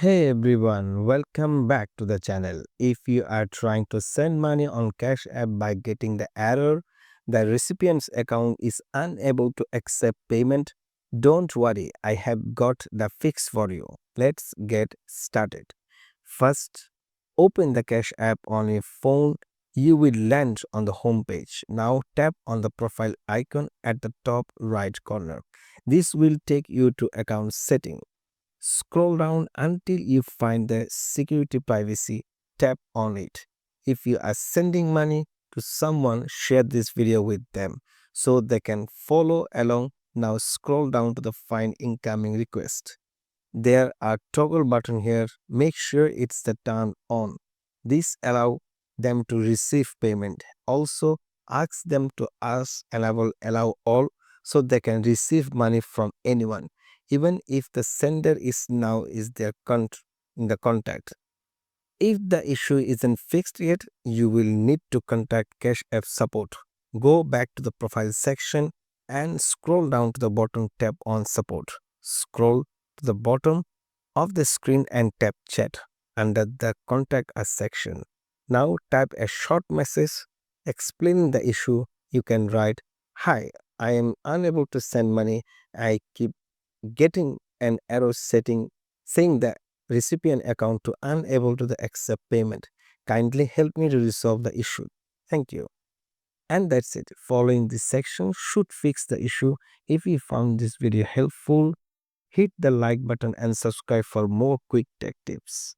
Hey everyone, welcome back to the channel. If you are trying to send money on Cash App by getting the error, the recipient's account is unable to accept payment, don't worry, I have got the fix for you. Let's get started. First, open the Cash App on your phone. You will land on the home page. Now tap on the profile icon at the top right corner. This will take you to account setting. Scroll down until you find the security privacy. Tap on it. If you are sending money to someone, share this video with them so they can follow along. Now scroll down to the find incoming request. There are toggle button here. Make sure it's the turn on. This allow them to receive payment. Also ask them to allow all so they can receive money from anyone, even if the sender is their in the contact. If the issue isn't fixed yet, you will need to contact Cash App support. Go back to the profile section and scroll down to the bottom, tap on support. Scroll to the bottom of the screen and tap chat under the contact us section. Now type a short message explaining the issue. You can write, "Hi, I am unable to send money. I keep getting an error saying the recipient account to unable to the accept payment. Kindly help me to resolve the issue. Thank you." And that's it. Following this section should fix the issue. If you found this video helpful, hit the like button and subscribe for more quick tech tips.